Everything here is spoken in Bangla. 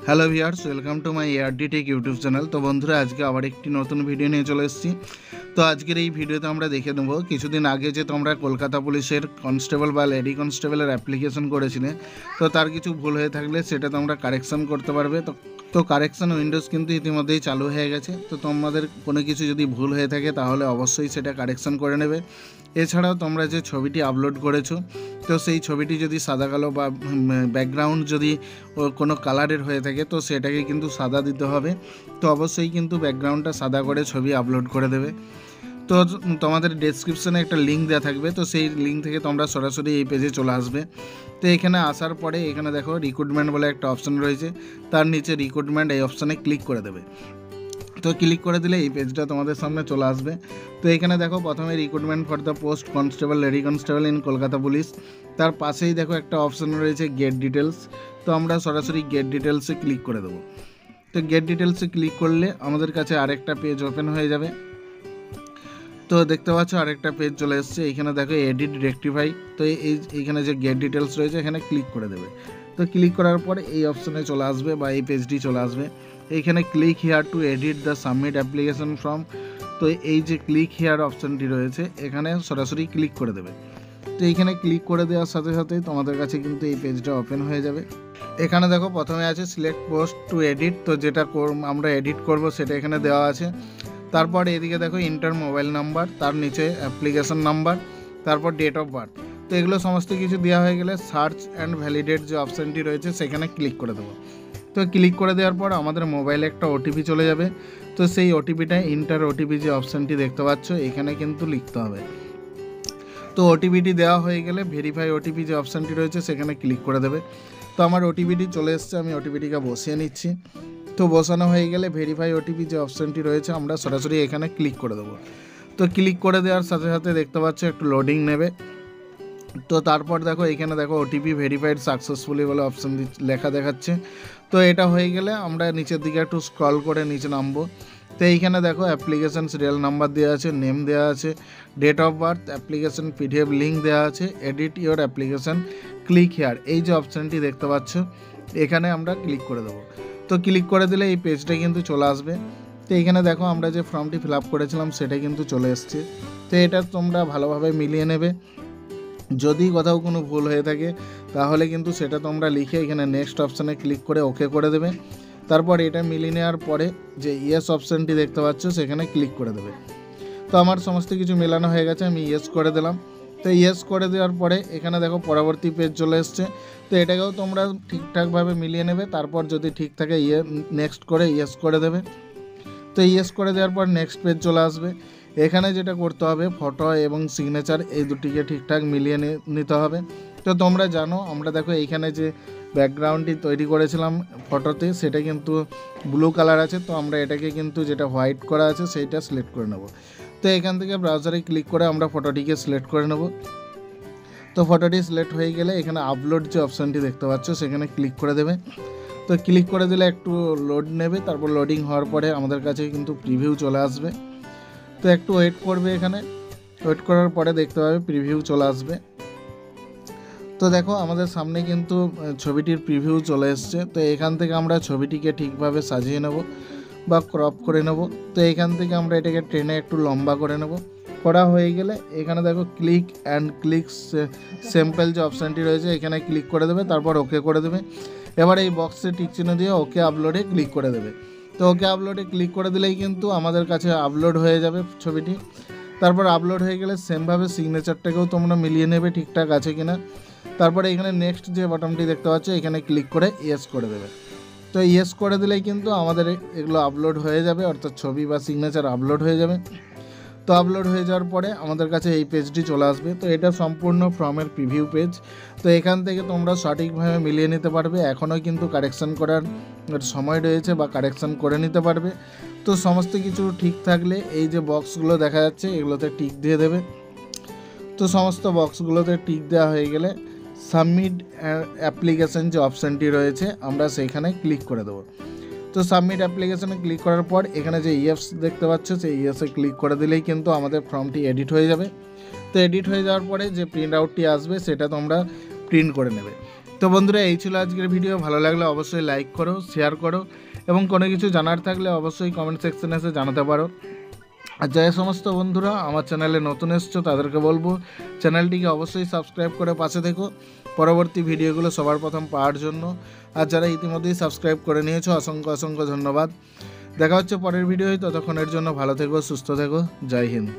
Hello viewers, welcome to my ARD take YouTube channel. তো বন্ধুরা, আজকে আবার একটি নতুন ভিডিও নিয়ে চলে এসেছি। তো আজকের এই ভিডিওতে আমরা দেখে নেব কিছুদিন আগে যে তোমরা কলকাতা পুলিশের কনস্টেবল বা লেডি কনস্টেবলের অ্যাপ্লিকেশন করেছিলে, তো তার কিছু ভুল হয়ে থাকলে সেটা তোমরা কারেকশন করতে পারবে। তো কারেকশন উইন্ডোজ কিন্তু ইতিমধ্যেই চালু হয়ে গেছে। তো তোমাদের কোনো কিছু যদি ভুল হয়ে থাকে তাহলে অবশ্যই সেটা কারেকশন করে নেবে। এছাড়াও তোমরা যে ছবিটি আপলোড করেছো, তো সেই ছবিটি যদি সাদা কালো বা ব্যাকগ্রাউন্ড যদি কোনো কালারের হয়ে থাকে তো সেটাকে কিন্তু সাদা দিতে হবে। তো অবশ্যই কিন্তু ব্যাকগ্রাউন্ডটা সাদা করে ছবি আপলোড করে দেবে। তো তোমাদের ডেসক্রিপশানে একটা লিঙ্ক দেওয়া থাকবে, তো সেই লিঙ্ক থেকে তোমরা সরাসরি এই পেজে চলে আসবে। তো এখানে আসার পরে এখানে দেখো রিক্রুটমেন্ট বলে একটা অপশান রয়েছে, তার নিচে রিক্রুটমেন্ট এই অপশানে ক্লিক করে দেবে। তো ক্লিক করে দিলে এই পেজটা তোমাদের সামনে চলে আসবে। তো এখানে দেখো প্রথমে recruitment for the post constable lady constable in Kolkata police, তার পাশেই দেখো একটা অপশান রয়েছে গেট ডিটেলস। তো আমরা সরাসরি গেট ডিটেলসে ক্লিক করে দেবো। তো গেট ডিটেলসে ক্লিক করলে আমাদের কাছে আরেকটা পেজ ওপেন হয়ে যাবে। তো দেখতে পাচ্ছ আরেকটা পেজ চলে এসছে। এখানে দেখো এডিট রেক্টিফাই। তো এইখানে যে গেট ডিটেলস রয়েছে এখানে ক্লিক করে দেবে। তো ক্লিক করার পরে এই অপশানে চলে আসবে বা এই পেজটি চলে আসবে। এইখানে click here two edit the submit application form. তো এই যে ক্লিক হিয়ার অপশানটি রয়েছে এখানে সরাসরি ক্লিক করে দেবে। তো এইখানে ক্লিক করে দেওয়ার সাথে সাথেই তোমাদের কাছে কিন্তু এই পেজটা ওপেন হয়ে যাবে। এখানে দেখো প্রথমে আছে সিলেক্ট পোস্ট টু এডিট। তো যেটা আমরা এডিট করব সেটা এখানে দেওয়া আছে। তারপর এদিকে দেখো ইন্টার মোবাইল নাম্বার, তার নিচে অ্যাপ্লিকেশন নাম্বার, তারপর ডেট অফ বার্থ। তো এগুলো সমস্ত কিছু দেওয়া হয়ে গেলে সার্চ অ্যান্ড ভ্যালিডেট যে অপশানটি রয়েছে সেখানে ক্লিক করে দেবো। তো ক্লিক করে দেওয়ার পর আমাদের মোবাইলে একটা ওটিপি চলে যাবে। তো সেই ওটিপিটা ইন্টার ওটিপি যে অপশানটি দেখতে পাচ্ছ এখানে কিন্তু লিখতে হবে। তো ওটিপিটি দেওয়া হয়ে গেলে ভেরিফাই ওটিপি যে অপশানটি রয়েছে সেখানে ক্লিক করে দেবে। তো আমার ওটিপিটি চলে এসছে, আমি ওটিপিটিকে বসিয়ে নিচ্ছি। তো বসানো হয়ে গেলে ভেরিফাই ওটিপি যে অপশানটি রয়েছে আমরা সরাসরি এখানে ক্লিক করে দেবো। তো ক্লিক করে দেওয়ার সাথে সাথে দেখতে পাচ্ছ একটু লোডিং নেবে। তো তারপর দেখো এখানে দেখো ওটিপি ভেরিফাইড সাকসেসফুলি বলে অপশান লেখা দেখাচ্ছে। তো এটা হয়ে গেলে আমরা নিচের দিকে একটু স্ক্রল করে নিচে নামবো। তো এইখানে দেখো অ্যাপ্লিকেশান সিরিয়াল নাম্বার দেওয়া আছে, নেম দেওয়া আছে, date of birth, application PDF link দেওয়া আছে, edit your application, click here এই যে অপশানটি দেখতে পাচ্ছ এখানে আমরা ক্লিক করে দেবো। তো ক্লিক করে দিলে এই পেজটা কিন্তু চলে আসবে। তো এইখানে দেখো আমরা যে ফর্মটি ফিল আপ করেছিলাম সেটা কিন্তু চলে এসছে। তো এটা তোমরা ভালোভাবে মিলিয়ে নেবে। যদি কোথাও কোনো ভুল হয়ে থাকে তাহলে কিন্তু সেটা তোমরা লিখে এখানে নেক্সট অপশানে ক্লিক করে ওকে করে দেবে। তারপর এটা মিলিয়ে নেওয়ার পরে যে ইয়েস অপশানটি দেখতে পাচ্ছ সেখানে ক্লিক করে দেবে। তো আমার সমস্ত কিছু মেলানো হয়ে গেছে, আমি ইয়েস করে দিলাম। তো ইয়েস করে দেওয়ার পরে এখানে দেখো পরবর্তী পেজ চলে এসছে। তো এটাকেও তোমরা ঠিকঠাকভাবে মিলিয়ে নেবে। তারপর যদি ঠিক থাকে নেক্সট করে ইয়েস করে দেবে। তো ইয়েস করে দেওয়ার পর নেক্সট পেজ চলে আসবে। এখানে যেটা করতে হবে ফটো এবং সিগনেচার এই দুটিকে ঠিকঠাক মিলিয়ে নিতে হবে। তো তোমরা জানো আমরা দেখো এইখানে যে ব্যাকগ্রাউন্ডটি তৈরি করেছিলাম ফটোতে সেটা কিন্তু ব্লু কালার আছে। তো আমরা এটাকে কিন্তু যেটা হোয়াইট করা আছে সেইটা সিলেক্ট করে নেব। তো এখান থেকে ব্রাউজারে ক্লিক করে আমরা ফটোটিকে সিলেক্ট করে নেব। তো ফটোটি সিলেক্ট হয়ে গেলে এখানে আপলোড যে অপশানটি দেখতে পাচ্ছ সেখানে ক্লিক করে দেবে। তো ক্লিক করে দিলে একটু লোড নেবে, তারপর লোডিং হওয়ার পরে আমাদের কাছে কিন্তু প্রিভিউ চলে আসবে। তো একটু ওয়েট করবে, এখানে ওয়েট করার পরে দেখতে পাবে প্রিভিউ চলে আসবে। তো দেখো আমাদের সামনে কিন্তু ছবিটির প্রিভিউ চলে এসছে। তো এখান থেকে আমরা ছবিটিকে ঠিকভাবে সাজিয়ে নেব বা ক্রপ করে নেব। তো এখান থেকে আমরা এটাকে টেনে একটু লম্বা করে নেব। করা হয়ে গেলে এখানে দেখো ক্লিক অ্যান্ড ক্লিক স্যাম্পল যে অপশানটি রয়েছে এখানে ক্লিক করে দেবে, তারপর ওকে করে দেবে। এবার এই বক্সে টিক চিহ্ন দিয়ে ওকে আপলোডে ক্লিক করে দেবে। তো ওকে আপলোডে ক্লিক করে দিলেই কিন্তু আমাদের কাছে আপলোড হয়ে যাবে ছবিটি। তারপর আপলোড হয়ে গেলে সেমভাবে সিগনেচারটাকেও তোমরা মিলিয়ে নেবে ঠিকঠাক আছে কিনা। তারপরে এখানে নেক্সট যে বাটনটি দেখতে পাচ্ছ এখানে ক্লিক করে ইয়েস করে দেবে। তো ইয়েস করে দিলেই কিন্তু আমাদের এগুলো আপলোড হয়ে যাবে, অর্থাৎ ছবি বা সিগনেচার আপলোড হয়ে যাবে। তো আপলোড হয়ে যাওয়ার পরে আমাদের কাছে এই পেজটি চলে আসবে। তো এটা সম্পূর্ণ ফর্মের প্রিভিউ পেজ। তো এখান থেকে তোমরা সঠিকভাবে মিলিয়ে নিতে পারবে। এখনও কিন্তু কারেকশান করার সময় রয়েছে বা কারেকশান করে নিতে পারবে। তো সমস্ত কিছু ঠিক থাকলে এই যে বক্সগুলো দেখা যাচ্ছে এগুলোতে টিক দিয়ে দেবে। তো সমস্ত বক্সগুলোতে টিক দেওয়া হয়ে গেলে সাবমিট অ্যাপ্লিকেশান যে অপশানটি রয়েছে আমরা সেইখানে ক্লিক করে দেবো। তো সাবমিট অ্যাপ্লিকেশানে ক্লিক করার পর এখানে যে ইয়েস দেখতে পাচ্ছ সেই ইয়েসে ক্লিক করে দিলেই কিন্তু আমাদের ফর্মটি এডিট হয়ে যাবে। তো এডিট হয়ে যাওয়ার পরে যে প্রিন্ট আউটটি আসবে সেটা তোমরা প্রিন্ট করে নেবে। তো বন্ধুরা এই ছিল আজকের ভিডিও। ভালো লাগলে অবশ্যই লাইক করো, শেয়ার করো এবং কোনো কিছু জানার থাকলে অবশ্যই কমেন্ট সেকশনে এসে জানাতে পারো। আর যে সমস্ত বন্ধুরা আমার চ্যানেলে নতুন এসছো তাদেরকে বলবো চ্যানেলটিকে অবশ্যই সাবস্ক্রাইব করে পাশে থেকো পরবর্তী ভিডিওগুলো সবার প্রথম পাওয়ার জন্য। আর যারা ইতিমধ্যেই সাবস্ক্রাইব করে নিয়েছো অসংখ্য অসংখ্য ধন্যবাদ। দেখা হচ্ছে পরের ভিডিওয়, ততক্ষণের জন্য ভালো থেকো, সুস্থ থেকো, জয় হিন্দ।